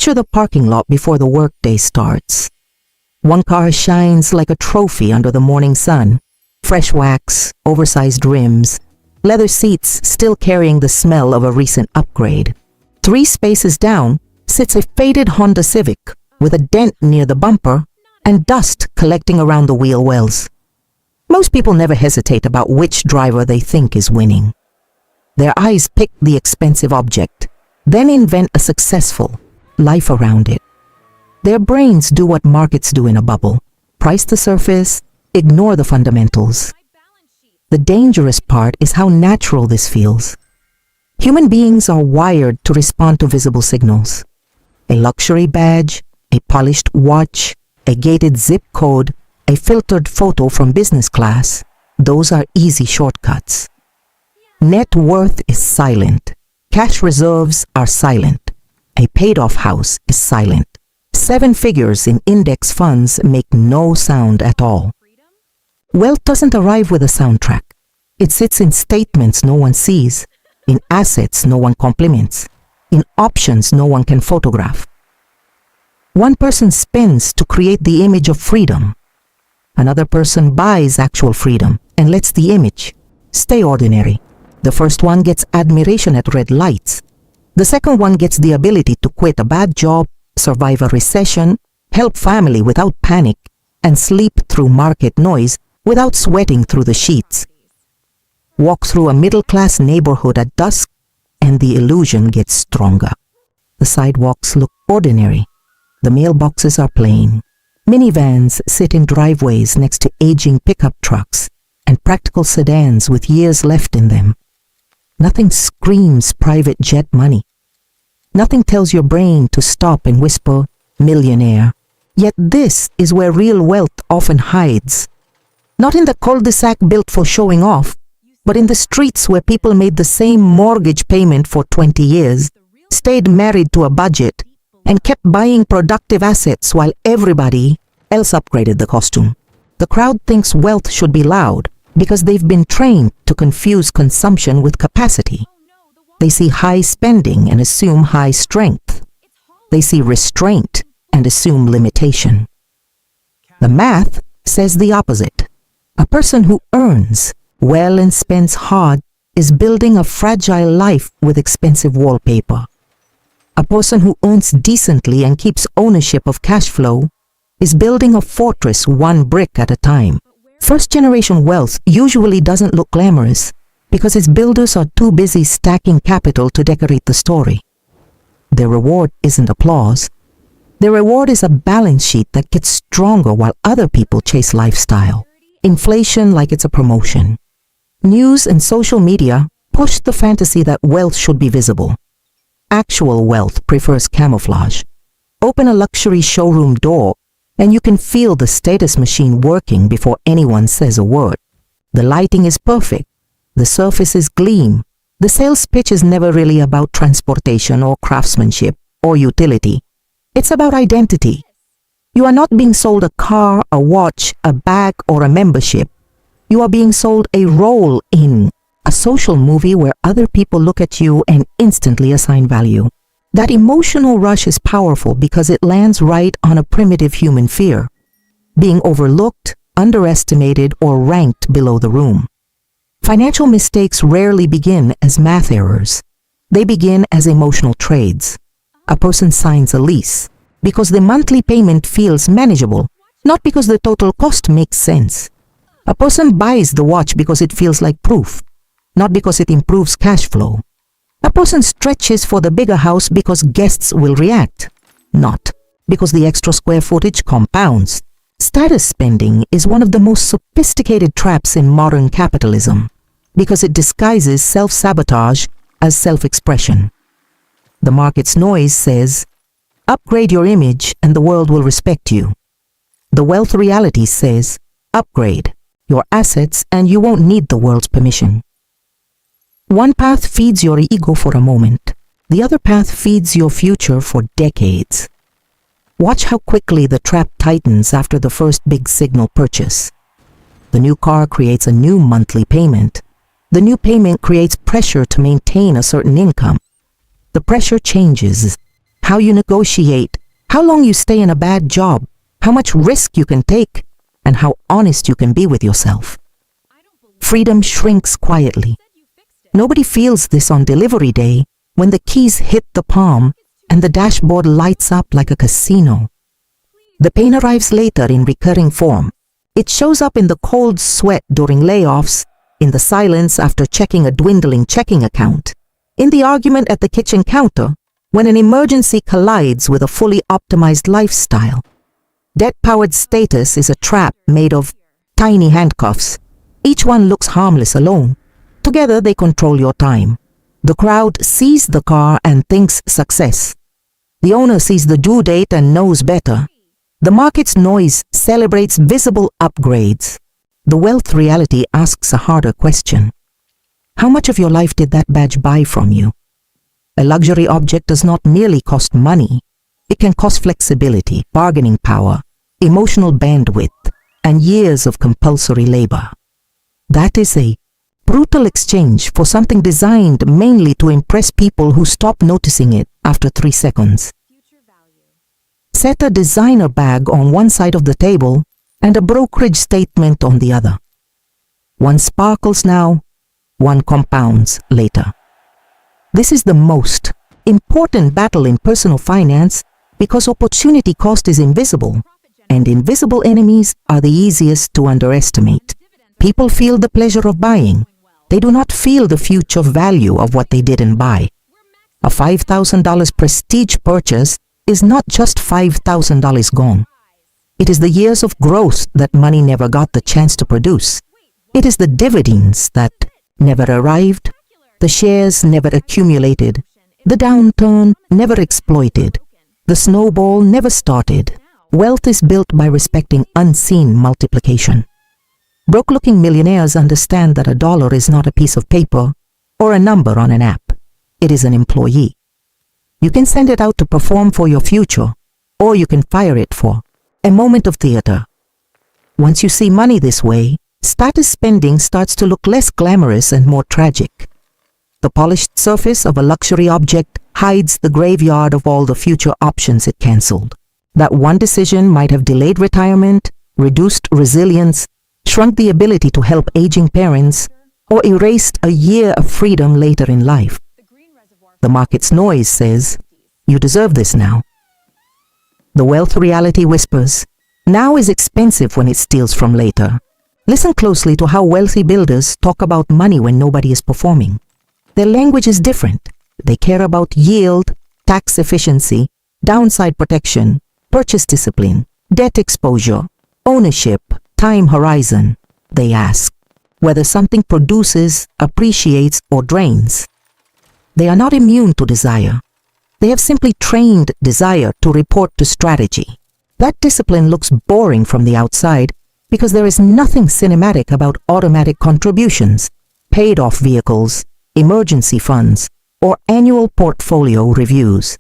Picture the parking lot before the workday starts. One car shines like a trophy under the morning sun. Fresh wax, oversized rims, leather seats still carrying the smell of a recent upgrade. 3 spaces down sits a faded Honda Civic with a dent near the bumper and dust collecting around the wheel wells. Most people never hesitate about which driver they think is winning. Their eyes pick the expensive object, then invent a successful life around it. Their brains do what markets do in a bubble: price the surface, ignore the fundamentals. The dangerous part is how natural this feels. Human beings are wired to respond to visible signals. A luxury badge, a polished watch, a gated zip code, a filtered photo from business class, those are easy shortcuts. Net worth is silent. Cash reserves are silent. A paid-off house is silent. 7 figures in index funds make no sound at all. Wealth doesn't arrive with a soundtrack. It sits in statements no one sees, in assets no one compliments, in options no one can photograph. One person spends to create the image of freedom. Another person buys actual freedom and lets the image stay ordinary. The first one gets admiration at red lights. The second one gets the ability to quit a bad job, survive a recession, help family without panic, and sleep through market noise without sweating through the sheets. Walk through a middle-class neighborhood at dusk, and the illusion gets stronger. The sidewalks look ordinary. The mailboxes are plain. Minivans sit in driveways next to aging pickup trucks and practical sedans with years left in them. Nothing screams private jet money. Nothing tells your brain to stop and whisper, millionaire. Yet this is where real wealth often hides. Not in the cul-de-sac built for showing off, but in the streets where people made the same mortgage payment for 20 years, stayed married to a budget, and kept buying productive assets while everybody else upgraded the costume. The crowd thinks wealth should be loud because they've been trained to confuse consumption with capacity. They see high spending and assume high strength. They see restraint and assume limitation. The math says the opposite. A person who earns well and spends hard is building a fragile life with expensive wallpaper. A person who earns decently and keeps ownership of cash flow is building a fortress one brick at a time. First-generation wealth usually doesn't look glamorous because its builders are too busy stacking capital to decorate the story. Their reward isn't applause. Their reward is a balance sheet that gets stronger while other people chase lifestyle. Inflation like it's a promotion. News and social media push the fantasy that wealth should be visible. Actual wealth prefers camouflage. Open a luxury showroom door and you can feel the status machine working before anyone says a word. The lighting is perfect. The surfaces gleam. The sales pitch is never really about transportation or craftsmanship or utility. It's about identity. You are not being sold a car, a watch, a bag, or a membership. You are being sold a role in a social movie where other people look at you and instantly assign value. That emotional rush is powerful because it lands right on a primitive human fear: being overlooked, underestimated, or ranked below the room. Financial mistakes rarely begin as math errors. They begin as emotional trades. A person signs a lease because the monthly payment feels manageable, not because the total cost makes sense. A person buys the watch because it feels like proof, not because it improves cash flow. A person stretches for the bigger house because guests will react, not because the extra square footage compounds. Status spending is one of the most sophisticated traps in modern capitalism because it disguises self-sabotage as self-expression. The market's noise says, upgrade your image and the world will respect you. The wealth reality says, upgrade your assets and you won't need the world's permission. One path feeds your ego for a moment. The other path feeds your future for decades. Watch how quickly the trap tightens after the first big signal purchase. The new car creates a new monthly payment. The new payment creates pressure to maintain a certain income. The pressure changes how you negotiate, how long you stay in a bad job, how much risk you can take, and how honest you can be with yourself. Freedom shrinks quietly. Nobody feels this on delivery day when the keys hit the palm and the dashboard lights up like a casino. The pain arrives later in recurring form. It shows up in the cold sweat during layoffs, in the silence after checking a dwindling checking account, in the argument at the kitchen counter when an emergency collides with a fully optimized lifestyle. Debt-powered status is a trap made of tiny handcuffs. Each one looks harmless alone. Together they control your time. The crowd sees the car and thinks success. The owner sees the due date and knows better. The market's noise celebrates visible upgrades. The wealth reality asks a harder question. How much of your life did that badge buy from you? A luxury object does not merely cost money. It can cost flexibility, bargaining power, emotional bandwidth, and years of compulsory labor. That is a brutal exchange for something designed mainly to impress people who stop noticing it after 3 seconds. Set a designer bag on one side of the table and a brokerage statement on the other. One sparkles now, one compounds later. This is the most important battle in personal finance because opportunity cost is invisible, and invisible enemies are the easiest to underestimate. People feel the pleasure of buying. They do not feel the future value of what they didn't buy. A $5,000 prestige purchase is not just $5,000 gone. It is the years of growth that money never got the chance to produce. It is the dividends that never arrived, the shares never accumulated, the downturn never exploited, the snowball never started. Wealth is built by respecting unseen multiplication. Broke-looking millionaires understand that a dollar is not a piece of paper or a number on an app. It is an employee. You can send it out to perform for your future, or you can fire it for a moment of theater. Once you see money this way, status spending starts to look less glamorous and more tragic. The polished surface of a luxury object hides the graveyard of all the future options it cancelled. That one decision might have delayed retirement, reduced resilience, shrunk the ability to help aging parents, or erased a year of freedom later in life. The market's noise says, you deserve this now. The wealth reality whispers, now is expensive when it steals from later. Listen closely to how wealthy builders talk about money when nobody is performing. Their language is different. They care about yield, tax efficiency, downside protection, purchase discipline, debt exposure, ownership, time horizon. They ask whether something produces, appreciates, or drains. They are not immune to desire. They have simply trained desire to report to strategy. That discipline looks boring from the outside because there is nothing cinematic about automatic contributions, paid-off vehicles, emergency funds, or annual portfolio reviews.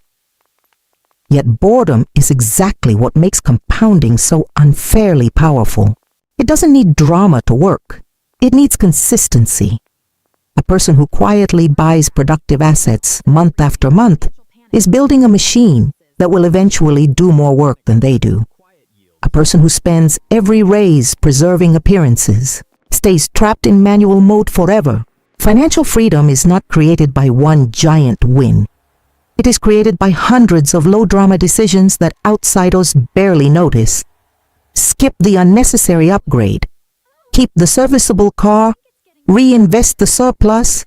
Yet boredom is exactly what makes compounding so unfairly powerful. It doesn't need drama to work. It needs consistency. A person who quietly buys productive assets month after month is building a machine that will eventually do more work than they do. A person who spends every raise preserving appearances stays trapped in manual mode forever. Financial freedom is not created by one giant win. It is created by hundreds of low-drama decisions that outsiders barely notice. Skip the unnecessary upgrade. Keep the serviceable car. Reinvest the surplus.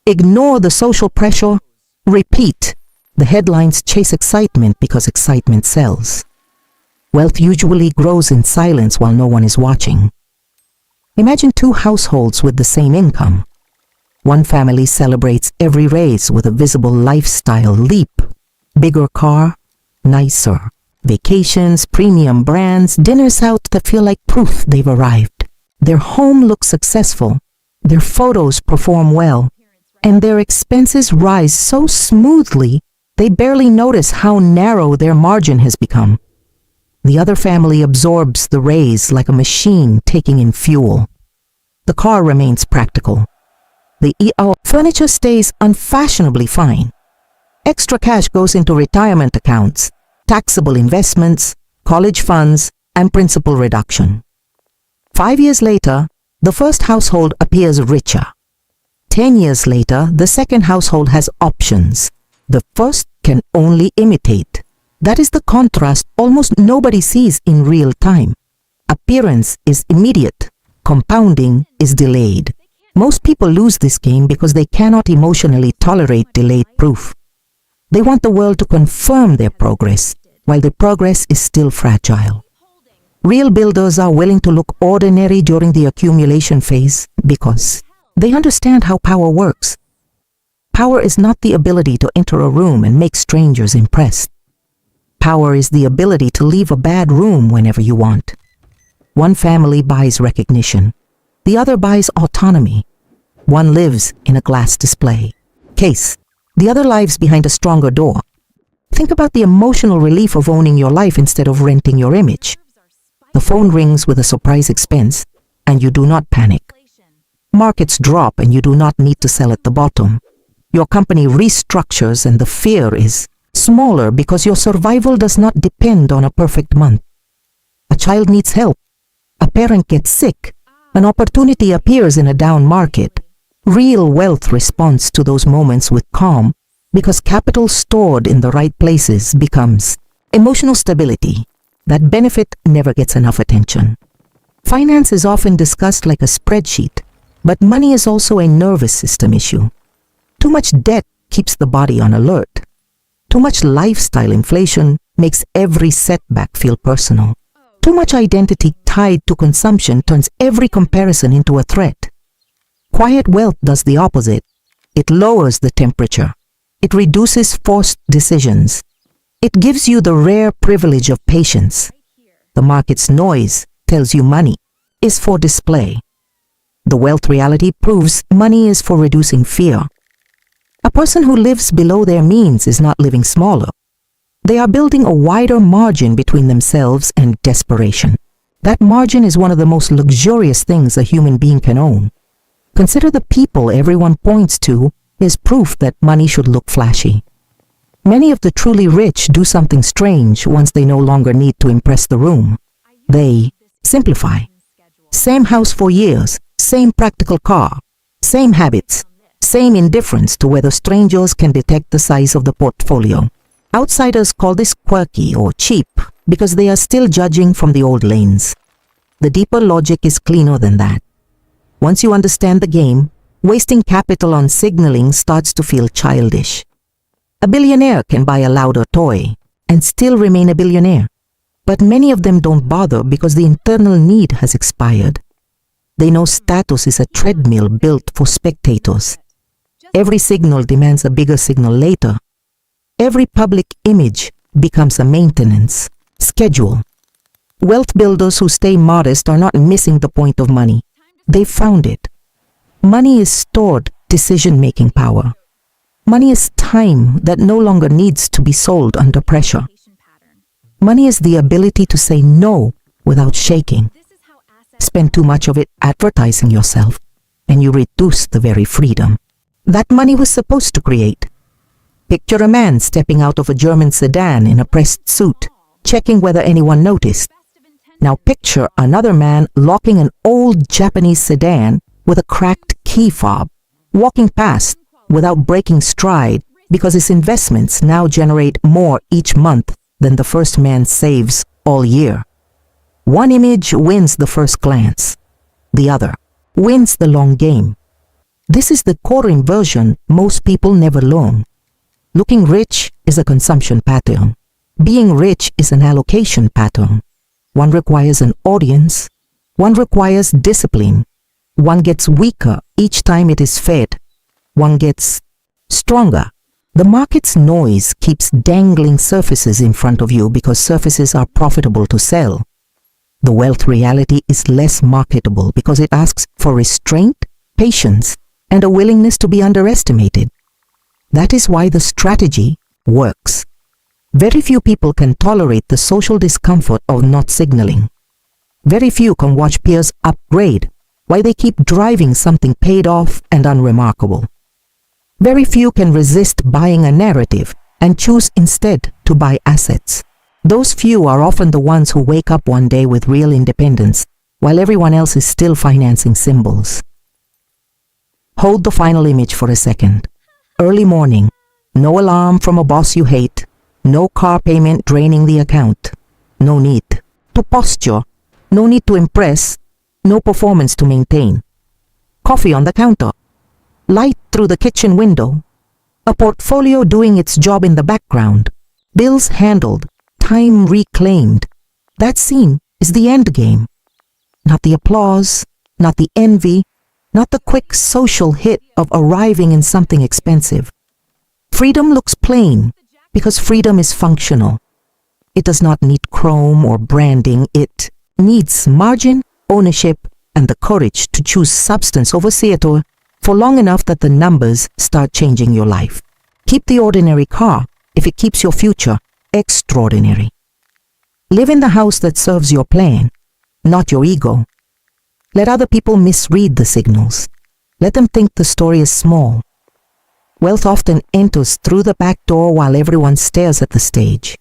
Ignore the social pressure. Repeat. The headlines chase excitement because excitement sells. Wealth usually grows in silence while no one is watching. Imagine 2 households with the same income. One family celebrates every raise with a visible lifestyle leap. Bigger car, nicer. Vacations, premium brands, dinners out that feel like proof they've arrived. Their home looks successful. Their photos perform well. And their expenses rise so smoothly they barely notice how narrow their margin has become. The other family absorbs the raise like a machine taking in fuel. The car remains practical. The furniture stays unfashionably fine. Extra cash goes into retirement accounts, taxable investments, college funds, and principal reduction. 5 years later, the first household appears richer. 10 years later, the second household has options. The first can only imitate. That is the contrast almost nobody sees in real time. Appearance is immediate. Compounding is delayed. Most people lose this game because they cannot emotionally tolerate delayed proof. They want the world to confirm their progress, while the progress is still fragile. Real builders are willing to look ordinary during the accumulation phase because they understand how power works. Power is not the ability to enter a room and make strangers impressed. Power is the ability to leave a bad room whenever you want. One family buys recognition. The other buys autonomy. One lives in a glass display case. The other lives behind a stronger door. Think about the emotional relief of owning your life instead of renting your image. The phone rings with a surprise expense, and you do not panic. Markets drop and you do not need to sell at the bottom. Your company restructures and the fear is smaller because your survival does not depend on a perfect month. A child needs help. A parent gets sick. An opportunity appears in a down market. Real wealth responds to those moments with calm because capital stored in the right places becomes emotional stability. That benefit never gets enough attention. Finance is often discussed like a spreadsheet, but money is also a nervous system issue. Too much debt keeps the body on alert. Too much lifestyle inflation makes every setback feel personal. Too much identity tied to consumption turns every comparison into a threat. Quiet wealth does the opposite. It lowers the temperature. It reduces forced decisions. It gives you the rare privilege of patience. The market's noise tells you money is for display. The wealth reality proves money is for reducing fear. A person who lives below their means is not living smaller. They are building a wider margin between themselves and desperation. That margin is one of the most luxurious things a human being can own. Consider the people everyone points to as proof that money should look flashy. Many of the truly rich do something strange once they no longer need to impress the room. They simplify. Same house for years, same practical car, same habits, same indifference to whether strangers can detect the size of the portfolio. Outsiders call this quirky or cheap because they are still judging from the old lanes. The deeper logic is cleaner than that. Once you understand the game, wasting capital on signaling starts to feel childish. A billionaire can buy a louder toy and still remain a billionaire. But many of them don't bother because the internal need has expired. They know status is a treadmill built for spectators. Every signal demands a bigger signal later. Every public image becomes a maintenance schedule. Wealth builders who stay modest are not missing the point of money. They found it. Money is stored decision-making power. Money is time that no longer needs to be sold under pressure. Money is the ability to say no without shaking. Spend too much of it advertising yourself, and you reduce the very freedom that money was supposed to create. Picture a man stepping out of a German sedan in a pressed suit, checking whether anyone noticed. Now picture another man locking an old Japanese sedan with a cracked key fob, walking past without breaking stride because his investments now generate more each month than the first man saves all year. One image wins the first glance. The other wins the long game. This is the core inversion most people never learn. Looking rich is a consumption pattern. Being rich is an allocation pattern. One requires an audience. One requires discipline. One gets weaker each time it is fed. One gets stronger. The market's noise keeps dangling surfaces in front of you because surfaces are profitable to sell. The wealth reality is less marketable because it asks for restraint, patience, and a willingness to be underestimated. That is why the strategy works. Very few people can tolerate the social discomfort of not signaling. Very few can watch peers upgrade while they keep driving something paid off and unremarkable. Very few can resist buying a narrative and choose instead to buy assets. Those few are often the ones who wake up one day with real independence, while everyone else is still financing symbols. Hold the final image for a second. Early morning, no alarm from a boss you hate, no car payment draining the account, no need to posture, no need to impress, no performance to maintain. Coffee on the counter, light through the kitchen window, a portfolio doing its job in the background, bills handled, time reclaimed. That scene is the end game. Not the applause, not the envy, not the quick social hit of arriving in something expensive. Freedom looks plain because freedom is functional. It does not need chrome or branding. It needs margin, ownership, and the courage to choose substance over theater for long enough that the numbers start changing your life. Keep the ordinary car if it keeps your future extraordinary. Live in the house that serves your plan, not your ego. Let other people misread the signals. Let them think the story is small. Wealth often enters through the back door while everyone stares at the stage.